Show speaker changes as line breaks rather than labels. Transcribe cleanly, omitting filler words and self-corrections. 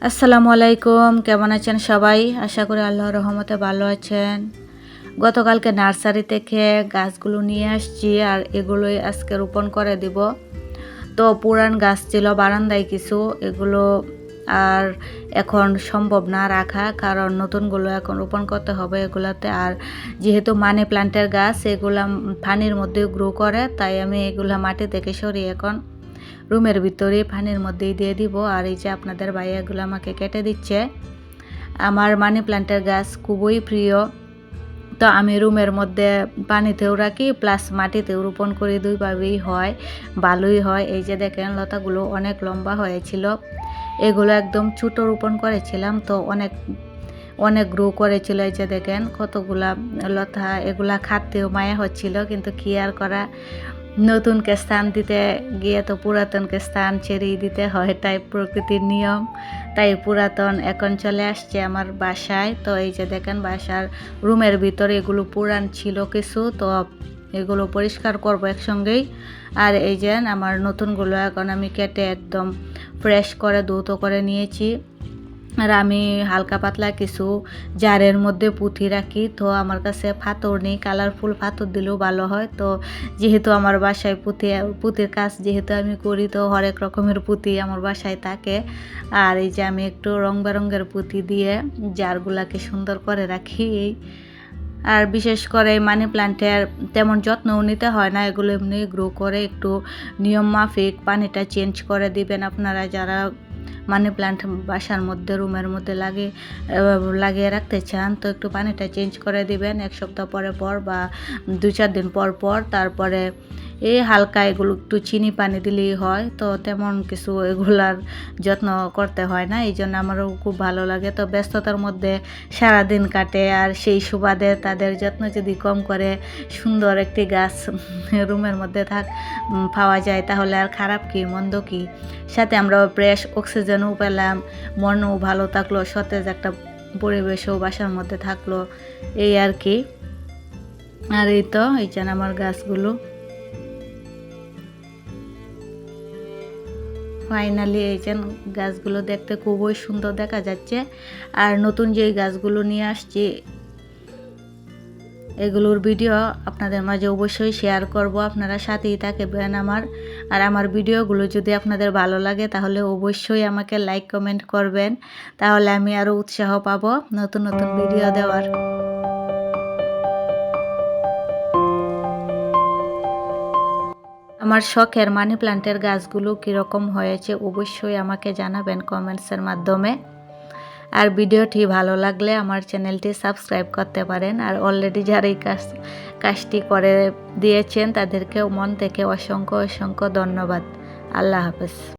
আসসালামু আলাইকুম, কেমন আছেন সবাই? আশা করি আল্লাহর রহমতে ভালো আছেন। গতকালকে নার্সারি থেকে গাছগুলো নিয়ে আসছি আর এগুলোই আজকে রোপণ করে দিব। তো পুরান গাছ ছিল বারান্দায় কিছু, এগুলো আর এখন সম্ভব না রাখা, কারণ নতুনগুলো এখন রোপণ করতে হবে এগুলাতে। আর যেহেতু মানি প্ল্যান্টের গাছ এগুলা পানির মধ্যে গ্রো করে, তাই আমি এগুলা মাটি থেকে সরিয়ে এখন রুমের ভিতরে পানির মধ্যেই দিয়ে দিব। আর এই যে আপনাদের ভাই এগুলো আমাকে কেটে দিচ্ছে। আমার মানি প্ল্যান্টের গাছ খুবই প্রিয়, তো আমি রুমের মধ্যে পানিতেও রাখি প্লাস মাটিতেও রোপণ করি, দুইভাবেই হয়, ভালোই হয়। এই যে দেখেন লতাগুলো অনেক লম্বা হয়েছিল, এগুলো একদম ছোট রোপণ করেছিলাম, তো অনেক অনেক গ্রো করেছিল। এই যে দেখেন কতগুলা লতা, এগুলা খাতেও মায়া হচ্ছিল, কিন্তু কি আর করা, নতুনকে স্থান দিতে গিয়ে তো পুরাতনকে স্থান ছেড়েই দিতে হয়, তাই প্রকৃতির নিয়ম। তাই পুরাতন এখন চলে আসছে আমার বাসায়। তো এই যে দেখেন বাসার রুমের ভিতরে এগুলো পুরান ছিল কিছু, তো এগুলো পরিষ্কার করব একসঙ্গেই। আর এই যে আমার নতুনগুলো এখন আমি কেটে একদম ফ্রেশ করে ধৌত করে নিয়েছি। আর আমি হালকা পাতলা কিছু জারের মধ্যে পুঁতি রাখি, তো আমার কাছে পাথর নেই, কালারফুল পাথর দিলেও ভালো হয়। তো যেহেতু আমার বাসায় পুঁতির কাজ যেহেতু আমি করি, তো হরেক রকমের পুঁতি আমার বাসায় থাকে। আর এই যে আমি একটু রং বেরঙের পুঁতি দিয়ে জারগুলাকে সুন্দর করে রাখি। আর বিশেষ করে মানি প্ল্যান্টের তেমন যত্নও নিতে হয় না, এগুলো এমনি গ্রো করে। একটু নিয়ম মাফিক পানিটা চেঞ্জ করে দিবেন আপনারা যারা মানি প্ল্যান্ট বাসার মধ্যে রুমের মধ্যে লাগিয়ে রাখতে চান, তো একটু পানিটা চেঞ্জ করে দিবেন 1 সপ্তাহ পরে পর বা 2-4 দিন পর পর। তারপরে এই হালকা এগুলো একটু চিনি পানি দিলেই হয়, তো তেমন কিছু এগুলার যত্ন করতে হয় না, এই জন্য আমারও খুব ভালো লাগে। তো ব্যস্ততার মধ্যে সারাদিন কাটে, আর সেই সুবাদে তাদের যত্ন যদি কম করে সুন্দর একটি গাছ রুমের মধ্যে পাওয়া যায়, তাহলে আর খারাপ কি মন্দ কি, সাথে আমরা ফ্রেশ অক্সিজেনও পেলাম, মনও ভালো থাকলো, সতেজ একটা পরিবেশও বাসার মধ্যে থাকলো, এই আর কি। আর এই তো এই যেন আমার গাছগুলো ফাইনালি, এই যে গাছগুলো দেখতে খুবই সুন্দর দেখা যাচ্ছে। আর নতুন যেই গাছগুলো নিয়ে আসছি এগুলোর ভিডিও আপনাদের মাঝে অবশ্যই শেয়ার করব, আপনারা সাথেই থাকবেন আমার। আর আমার ভিডিওগুলো যদি আপনাদের ভালো লাগে তাহলে অবশ্যই আমাকে লাইক কমেন্ট করবেন, তাহলে আমি আরও উৎসাহ পাবো নতুন নতুন ভিডিও দেওয়ার। আমার শখের মানি প্ল্যান্টের গাছগুলো কীরকম হয়েছে অবশ্যই আমাকে জানাবেন কমেন্টসের মাধ্যমে। আর ভিডিওটি ভালো লাগলে আমার চ্যানেলটি সাবস্ক্রাইব করতে পারেন। আর অলরেডি যারা এই কাজটি করে দিয়েছেন তাদেরকেও মন থেকে অসংখ্য অসংখ্য ধন্যবাদ। আল্লাহ হাফেজ।